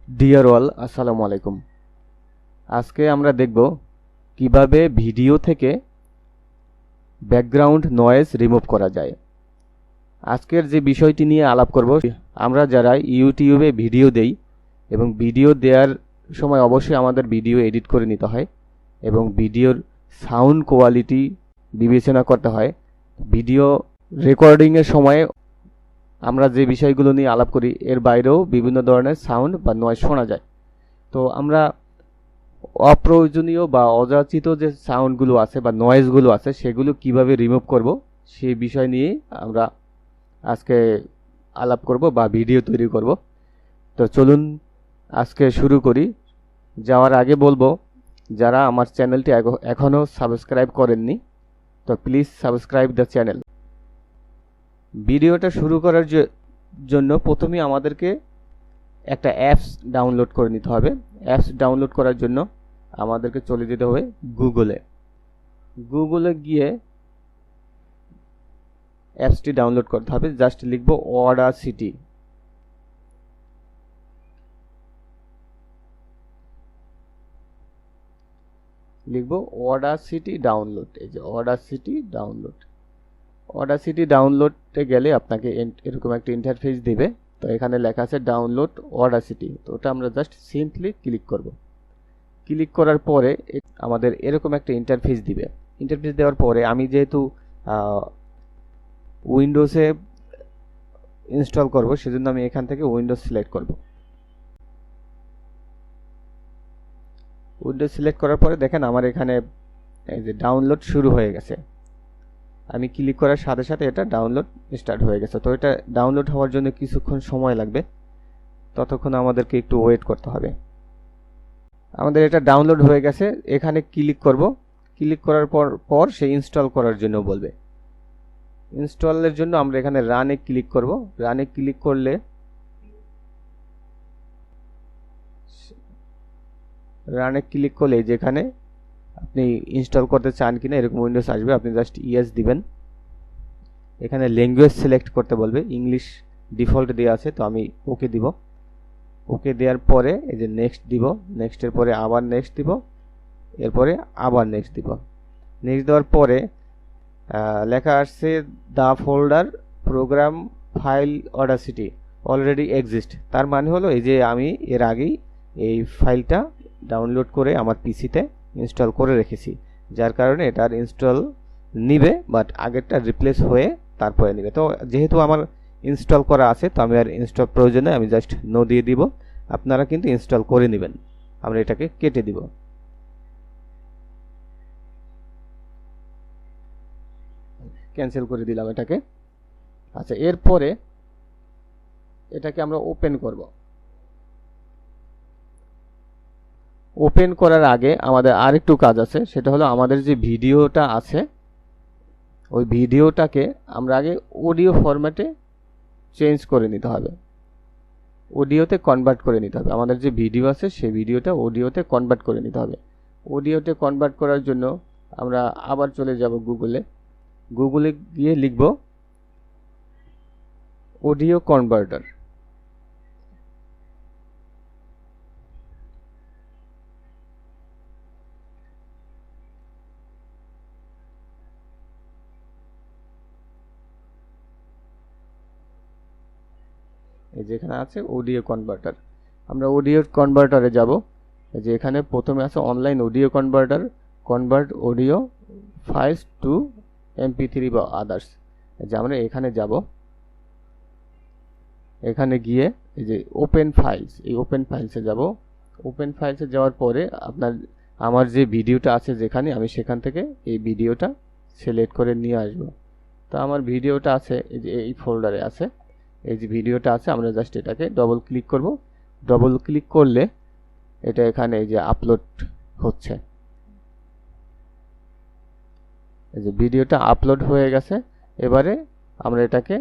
Deer all, আসসালামু আলাইকুম। আজকে আমরা দেখব কিভাবে ভিডিও থেকে ব্যাকগ্রাউন্ড নয়েজ রিমুভ করা যায়। আজকের যে বিষয়টি নিয়ে আলাপ করব, আমরা যারা ইউটিউবে ভিডিও দেই এবং ভিডিও দেওয়ার সময় অবশ্যই আমাদের ভিডিও এডিট করে নিতে হয় এবং ভিডিওর সাউন্ড কোয়ালিটি বিবেচনা করতে হয়। ভিডিও রেকর্ডিংয়ের সময় আমরা যে বিষয়গুলো নিয়ে আলাপ করি এর বাইরেও বিভিন্ন ধরনের সাউন্ড বা নয়েজ শোনা যায়। তো আমরা অপ্রয়োজনীয় বা অযাচিত যে সাউন্ডগুলো আছে বা নয়েজগুলো আছে সেগুলো কিভাবে রিমুভ করব সেই বিষয় নিয়ে আমরা আজকে আলাপ করব বা ভিডিও তৈরি করব। তো চলুন আজকে শুরু করি। যাওয়ার আগে বলবো, যারা আমার চ্যানেলটি এখনও সাবস্ক্রাইব করেননি তো প্লিজ সাবস্ক্রাইব দ্য চ্যানেল। ভিডিওটা শুরু করার জন্য প্রথমেই আমাদেরকে একটা অ্যাপস ডাউনলোড করে নিতে হবে। অ্যাপস ডাউনলোড করার জন্য আমাদেরকে চলে যেতে হবে গুগলে গিয়ে অ্যাপসটি ডাউনলোড করতে হবে। জাস্ট লিখব অডাসিটি। লিখব অডাসিটি ডাউনলোড। এই যে অডাসিটি ডাউনলোডে গেলে আপনাকে এরকম একটা ইন্টারফেস দিবে। তো এখানে লেখা আছে ডাউনলোড অডাসিটি। তো ওটা আমরা জাস্ট সিম্পলি ক্লিক করব। ক্লিক করার পরে আমাদের এরকম একটা ইন্টারফেস দিবে। ইন্টারফেস দেওয়ার পরে আমি যেহেতু উইন্ডোজে ইনস্টল করব সেজন্য আমি এখান থেকে উইন্ডোজ সিলেক্ট করব। উইন্ডোজ সিলেক্ট করার পরে দেখেন আমার এখানে এই যে ডাউনলোড শুরু হয়ে গেছে। আমি ক্লিক করার সাথে সাথে এটা ডাউনলোড স্টার্ট হয়ে গেছে। তো এটা ডাউনলোড হওয়ার জন্য কিছুক্ষণ সময় লাগবে, ততক্ষণ আমাদেরকে একটু ওয়েট করতে হবে। আমাদের এটা ডাউনলোড হয়ে গেছে। এখানে ক্লিক করব। ক্লিক করার পর সে ইনস্টল করার জন্য বলবে। ইনস্টলের জন্য আমরা এখানে রানে ক্লিক করব। রানে ক্লিক করলে যেখানে আপনি ইনস্টল করতে চান কিনা এরকম উইন্ডোজ আসবে। আপনি জাস্ট ইয়েস দিবেন। এখানে ল্যাঙ্গুয়েজ সিলেক্ট করতে বলবে। ইংলিশ ডিফল্ট দেওয়া আছে, তো আমি ওকে দিব। ওকে দেওয়ার পরে এই যে নেক্সট দিব। নেক্সটের পরে আবার নেক্সট দিব, এরপরে আবার নেক্সট দিব। নেক্সট দেওয়ার পরে লেখা আসছে the folder programme file Audacity already exist. তার মানে হলো এই যে আমি এর আগেই এই ফাইলটা ডাউনলোড করে আমার পিসিতে ইনস্টল করে রেখেছি, যার কারণে এটার ইনস্টল নিবে, বাট আগেরটা রিপ্লেস হয়ে তারপরে নিবে। তো যেহেতু আমার ইনস্টল করা আছে তো আমি আর ইনস্টল প্রয়োজনে আমি জাস্ট নো দিয়ে দিব। আপনারা কিন্তু ইনস্টল করে নেবেন। আমরা এটাকে কেটে দিব। ক্যান্সেল করে দিলাম এটাকে। আচ্ছা, এরপরে এটাকে আমরা ওপেন করব। ওপেন করার আগে আমাদের আরেকটু কাজ আছে, সেটা হলো আমাদের যে ভিডিওটা আছে ওই ভিডিওটাকে আমরা আগে অডিও ফরম্যাটে চেঞ্জ করে নিতে হবে, অডিওতে কনভার্ট করে নিতে হবে। আমাদের যে ভিডিও আছে সেই ভিডিওটা অডিওতে কনভার্ট করে নিতে হবে। অডিওতে কনভার্ট করার জন্য আমরা আবার চলে যাব গুগলে গিয়ে লিখব অডিও কনভার্টার। এই যেখানে আছে অডিও কনভার্টার, আমরা অডিও কনভার্টারে যাব। যে এখানে প্রথমে আছে online audio converter, convert audio files to MP3 বা আদার্স। যে আমরা এখানে যাব। এখানে গিয়ে এই যে ওপেন ফাইলস, এই ওপেন ফাইলসে যাব। ওপেন ফাইলসে যাওয়ার পরে আমার যে ভিডিওটা আছে যেখানে, আমি সেখান থেকে এই ভিডিওটা সিলেক্ট করে নিয়ে আসব। তো আমার ভিডিওটা আছে এই যে এই ফোল্ডারে আছে। এই যে ভিডিওটা আছে, আমরা জাস্ট এটাকে ডবল ক্লিক করব। ডবল ক্লিক করলে এটা এখানে এই যে আপলোড হচ্ছে। এই যে ভিডিওটা আপলোড হয়ে গেছে। এবারে আমরা এটাকে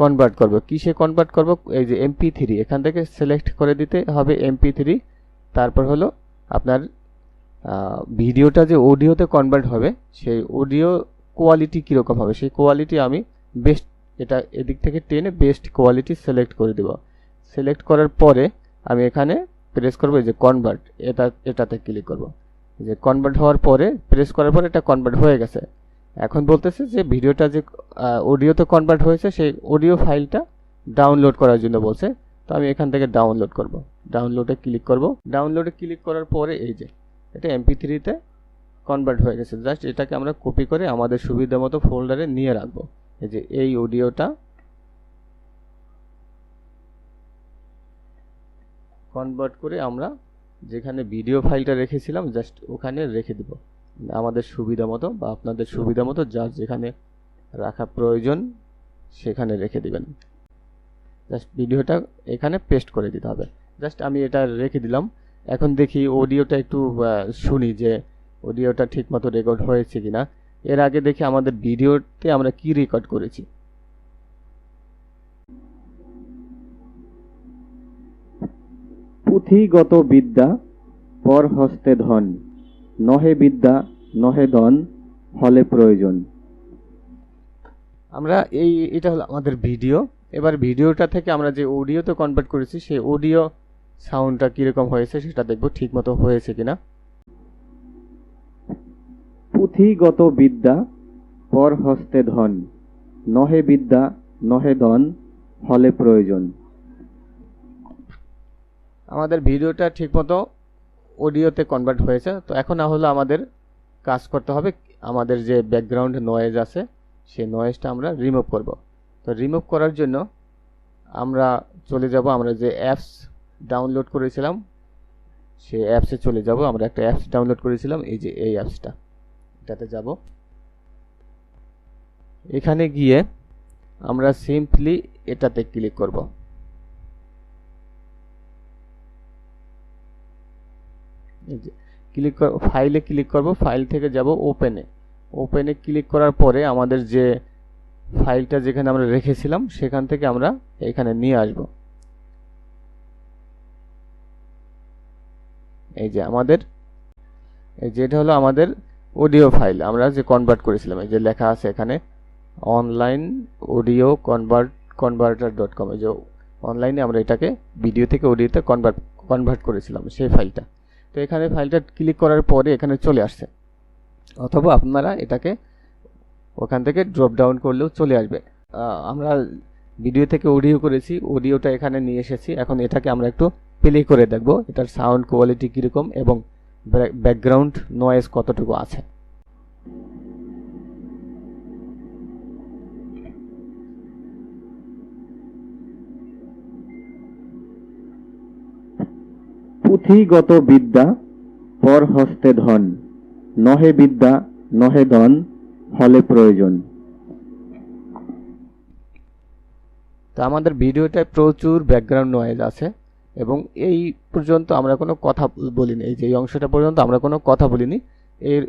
কনভার্ট করব। কিসে কনভার্ট করব? এই যে MP3, এখান থেকে সিলেক্ট করে দিতে হবে MP3। তারপর হলো আপনার ভিডিওটা যে অডিওতে কনভার্ট হবে সেই অডিও কোয়ালিটি কীরকম হবে সেই কোয়ালিটি আমি বেস্ট, এটা এদিক থেকে টেনে বেস্ট কোয়ালিটি সিলেক্ট করে দেব। সিলেক্ট করার পরে আমি এখানে প্রেস করব, এই যে কনভার্ট, এটাতে ক্লিক করব। যে কনভার্ট হওয়ার পরে প্রেস করার পরে এটা কনভার্ট হয়ে গেছে। এখন বলতেছে যে ভিডিওটা যে অডিওতে কনভার্ট হয়েছে সেই অডিও ফাইলটা ডাউনলোড করার জন্য বলছে। তো আমি এখান থেকে ডাউনলোড করব, ডাউনলোডে ক্লিক করব। ডাউনলোডে ক্লিক করার পরে এই যে এটা MP3-তে কনভার্ট হয়ে গেছে। জাস্ট এটাকে আমরা কপি করে আমাদের সুবিধা মতো ফোল্ডারে নিয়ে রাখবো। এই যে এই অডিওটা কনভার্ট করে আমরা যেখানে ভিডিও ফাইলটা রেখেছিলাম জাস্ট ওখানে রেখে দেব আমাদের সুবিধা মতো, বা আপনাদের সুবিধা মতো যার যেখানে রাখা প্রয়োজন সেখানে রেখে দিবেন। জাস্ট ভিডিওটা এখানে পেস্ট করে দিতে হবে। জাস্ট আমি এটা রেখে দিলাম। এখন দেখি অডিওটা একটু শুনি যে অডিওটা ঠিকমতো রেকর্ড হয়েছে কিনা। এর আগে দেখি আমাদের ভিডিওতে আমরা কি রেকর্ড করেছি। পুঁথিগত বিদ্যা পর হস্তে ধন, নহে বিদ্যা নহে ধন, হলে প্রয়োজন। আমরা এটা হলো আমাদের ভিডিও। এবার ভিডিওটা থেকে আমরা যে অডিওতে কনভার্ট করেছি সেই অডিও সাউন্ডটা কিরকম হয়েছে সেটা দেখব ঠিকমতো হয়েছে কিনা। পুঁথিগত বিদ্যা পর হস্তে ধন, নহে বিদ্যা নহে ধন, হলে প্রয়োজন। আমাদের ভিডিওটা ঠিকমতো অডিওতে কনভার্ট হয়েছে। তো এখন হলো আমাদের কাজ করতে হবে, আমাদের যে ব্যাকগ্রাউন্ড নয়েজ আছে সেই নয়েজটা আমরা রিমুভ করব। তো রিমুভ করার জন্য আমরা চলে যাব, আমরা যে অ্যাপস ডাউনলোড করেছিলাম সেই অ্যাপসে চলে যাব। আমরা একটা অ্যাপস ডাউনলোড করেছিলাম, এই যে এই অ্যাপসটা, এটাতে যাব। এখানে গিয়ে আমরা সিম্পলি এটাতে ক্লিক করব। ক্লিক ফাইলে ক্লিক করব, ফাইল থেকে যাব ওপেনে। ওপেনে ক্লিক করার পরে আমাদের যে ফাইলটা যেখানে আমরা রেখেছিলাম সেখান থেকে আমরা এখানে নিয়ে আসব। এই যে আমাদের যেটা হলো আমাদের অডিও ফাইল আমরা যে কনভার্ট করেছিলাম, এই যে লেখা আছে এখানে অনলাইন অডিও কনভার্টার.com। এই যে অনলাইনে আমরা এটাকে ভিডিও থেকে অডিওতে কনভার্ট করেছিলাম সেই ফাইলটা। তো এখানে ফাইলটা ক্লিক করার পরে এখানে চলে আসছে, অথবা আপনারা এটাকে ওখান থেকে ড্রপ ডাউন করলেও চলে আসবে। আমরা ভিডিও থেকে অডিও করেছি, অডিওটা এখানে নিয়ে এসেছি। এখন এটাকে আমরা একটু প্লে করে দেখব এটার সাউন্ড কোয়ালিটি কীরকম এবং ব্যাকগ্রাউন্ড নয়েজ কতটুকু আছে। পুঁথিগত বিদ্যা পর হস্তে ধন, নহে বিদ্যা নহে ধন, হলে প্রয়োজন। তো আমাদের ভিডিওটায় প্রচুর ব্যাকগ্রাউন্ড নয়েজ আছে এবং এই পর্যন্ত আমরা কোনো কথা বলিনি। এই যে এই অংশটা পর্যন্ত আমরা কোনো কথা বলিনি।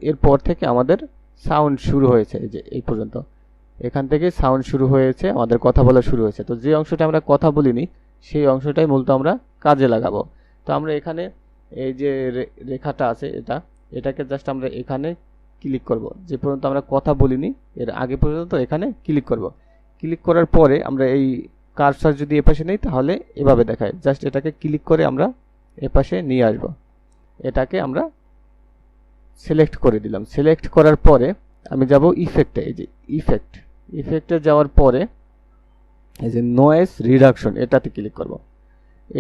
এরপর থেকে আমাদের সাউন্ড শুরু হয়েছে, এই যে এই পর্যন্ত এখান থেকে সাউন্ড শুরু হয়েছে, আমাদের কথা বলা শুরু হয়েছে। তো যে অংশটা আমরা কথা বলিনি সেই অংশটাই মূলত আমরা কাজে লাগাবো। তো আমরা এখানে এই যে রেখাটা আছে এটাকে জাস্ট আমরা এখানে ক্লিক করব। যে পর্যন্ত আমরা কথা বলিনি এর আগে পর্যন্ত এখানে ক্লিক করব। ক্লিক করার পরে আমরা এই কার্সার যদি এপাশে নেই তাহলে এভাবে দেখায়। জাস্ট এটাকে ক্লিক করে আমরা এপাশে নিয়ে আসব। এটাকে আমরা সিলেক্ট করে দিলাম। সিলেক্ট করার পরে আমি যাব ইফেক্টে। এই যে ইফেক্টে যাওয়ার পরে এই যে নয়েজ রিডাকশন এটাতে ক্লিক করব।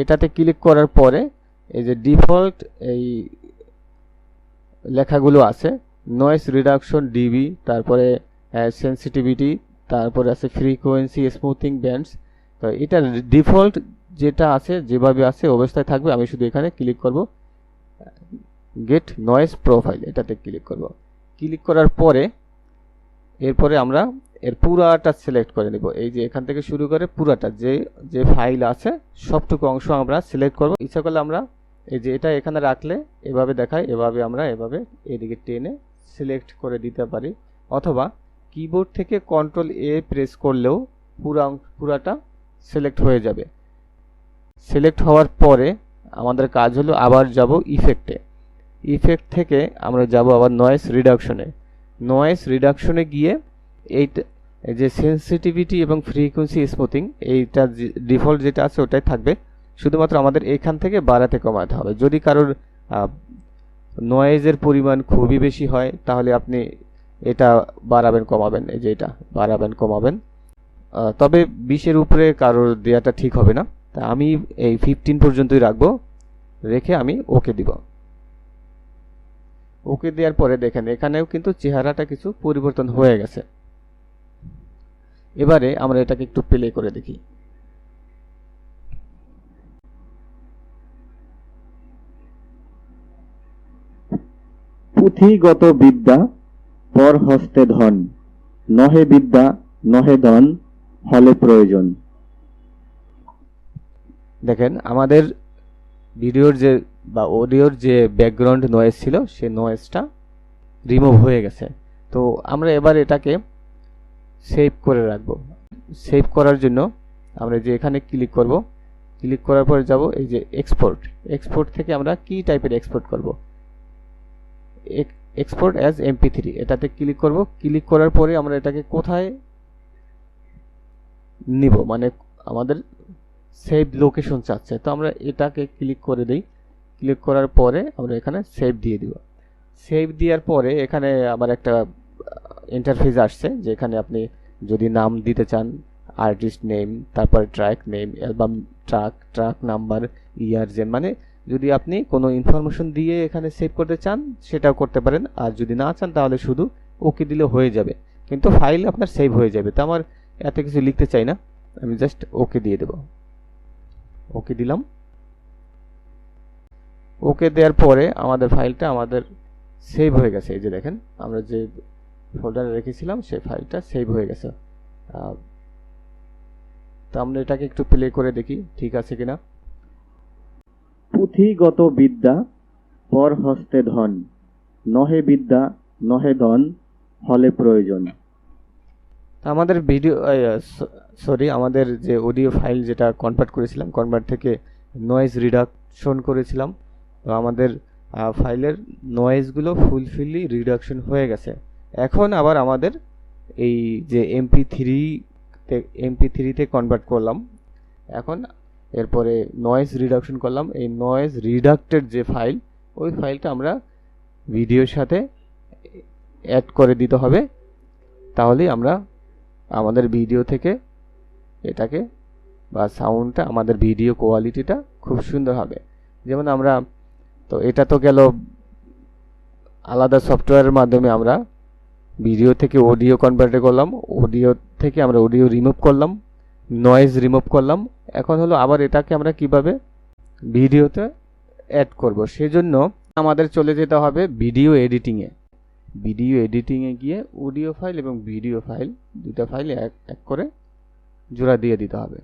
এটাতে ক্লিক করার পরে এই যে ডিফল্ট এই লেখাগুলো আছে, নয়েজ রিডাকশন ডিবি, তারপরে সেন্সিটিভিটি, তারপরে আছে ফ্রিকোয়েন্সি, স্মুথিং ব্যান্ডস। তো এটা ডিফল্ট যেটা আছে যেভাবে আছে অবস্থায় থাকবে। আমি শুধু এখানে ক্লিক করব, গেট নয়েজ প্রোফাইল, এটাতে ক্লিক করব। ক্লিক করার পরে এরপরে আমরা এর পুরাটা সিলেক্ট করে নেব। এই যে এখান থেকে শুরু করে পুরাটা যে ফাইল আছে সবটুকু অংশ আমরা সিলেক্ট করব। ইচ্ছা করলে আমরা এই যে এটা এখানে রাখলে এভাবে দেখায়, এভাবে আমরা এভাবে এদিকে টেনে সিলেক্ট করে দিতে পারি, অথবা কিবোর্ড থেকে Ctrl+A প্রেস করলেও পুরাটা সিলেক্ট হয়ে যাবে। সিলেক্ট হওয়ার পরে আমাদের কাজ হলো আবার যাব ইফেক্টে। ইফেক্ট থেকে আমরা যাব আবার নয়েজ রিডাকশনে। নয়েজ রিডাকশনে গিয়ে এই যে সেন্সিটিভিটি এবং ফ্রিকোয়েন্সি স্মুথিং, এইটা ডিফল্ট যেটা আছে ওটাই থাকবে। শুধুমাত্র আমাদের এখান থেকে বাড়াতে কমাতে হবে। যদি কারোর নয়েজের পরিমাণ খুবই বেশি হয় তাহলে আপনি এটা বাড়াবেন কমাবেন, এই যে এটা বাড়াবেন কমাবেন। তবে 20-এর উপরে কারোর দেওয়াটা ঠিক হবে না, তা আমি এই 15 পর্যন্তই রাখবো, রেখে আমি ওকে দিব। ওকে দেওয়ার পরে দেখেন এখানেও কিন্তু চেহারাটা কিছু পরিবর্তন হয়ে গেছে। এবারে আমরা এটাকে একটু প্লে করে দেখি। পুঁথিগত বিদ্যা পর হস্তে ধন, নহে বিদ্যা নহে ধন, হলে প্রয়োজন। দেখেন আমাদের ভিডিওর যে বা অডিওর যে ব্যাকগ্রাউন্ড নয়েজ ছিল সে নয়েজটা রিমুভ হয়ে গেছে। তো আমরা এবার এটাকে সেভ করে রাখবো। সেভ করার জন্য আমরা যে এখানে ক্লিক করব, ক্লিক করার পরে যাব এই যে এক্সপোর্ট। এক্সপোর্ট থেকে আমরা কি টাইপের এক্সপোর্ট করব, এক্সপোর্ট অ্যাজ MP3 এটাতে ক্লিক করব। ক্লিক করার পরে আমরা এটাকে কোথায় নিব, মানে আমাদের সেভ লোকেশন চাচ্ছে, তো আমরা এটাকে ক্লিক করে দিই। ক্লিক করার পরে আমরা এখানে সেভ দিয়ে দিব। সেভ দেওয়ার পরে এখানে আবার একটা ইন্টারফেস আসছে, যেখানে আপনি যদি নাম দিতে চান, আর্টিস্ট নেম, তারপর track name, album track number, year জেন, মানে যদি আপনি কোনো ইনফরমেশন দিয়ে এখানে সেভ করতে চান সেটাও করতে পারেন, আর যদি না চান তাহলে শুধু ওকে দিলে হয়ে যাবে, কিন্তু ফাইল আপনার সেভ হয়ে যাবে। তো আমার এত কিছু লিখতে চাই না, আমি জাস্ট ওকে দিয়ে দেব। ওকে দিলাম। ওকে দেওয়ার পরে আমাদের ফাইলটা আমাদের সেভ হয়ে গেছে। এই যে দেখেন আমরা যে ফোল্ডারে রেখেছিলাম সেই ফাইলটা সেভ হয়ে গেছে। তো আমরা এটাকে একটু প্লে করে দেখি ঠিক আছে কিনা। পুঁথিগত বিদ্যা পর হস্তে ধন, নহে বিদ্যা নহে ধন, হলে প্রয়োজন। আমাদের ভিডিও আমাদের যে অডিও ফাইল যেটা কনভার্ট করেছিলাম, কনভার্ট থেকে নয়েজ রিডাকশন করেছিলাম, তো আমাদের ফাইলের নয়েজগুলো ফুলফিলি রিডাকশন হয়ে গেছে। এখন আবার আমাদের এই যে MP3-তে কনভার্ট করলাম, এখন এরপরে নয়েজ রিডাকশন করলাম। এই নয়েজ রিডাক্টেড যে ফাইল, ওই ফাইলটা আমরা ভিডিওর সাথে অ্যাড করে দিতে হবে, তাহলেই আমরা আমাদের ভিডিও থেকে এটাকে বা সাউন্ডটা, আমাদের ভিডিও কোয়ালিটিটা খুব সুন্দর হবে। যেমন আমরা তো এটা তো গেল আলাদা সফটওয়্যারের মাধ্যমে আমরা ভিডিও থেকে অডিও কনভার্ট করলাম, অডিও থেকে আমরা অডিও রিমুভ করলাম, নয়েজ রিমুভ করলাম। এখন হলো আবার এটাকে আমরা কিভাবে ভিডিওতে অ্যাড করব, সেজন্য আমাদের চলে যেতে হবে ভিডিও এডিটিংয়ে। ভিডিও এডিটিংয়ে গিয়ে অডিও ফাইল এবং ভিডিও ফাইল, দুটা ফাইল এক করে জোড়া দিয়ে দিতে হবে,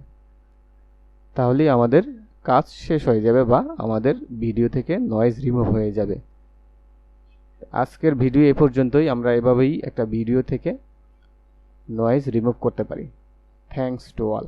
তাহলেই আমাদের কাজ শেষ হয়ে যাবে বা আমাদের ভিডিও থেকে নয়েজ রিমুভ হয়ে যাবে। আজকের ভিডিও এ পর্যন্তই। আমরা এভাবেই একটা ভিডিও থেকে নয়েজ রিমুভ করতে পারি। Thanks to all.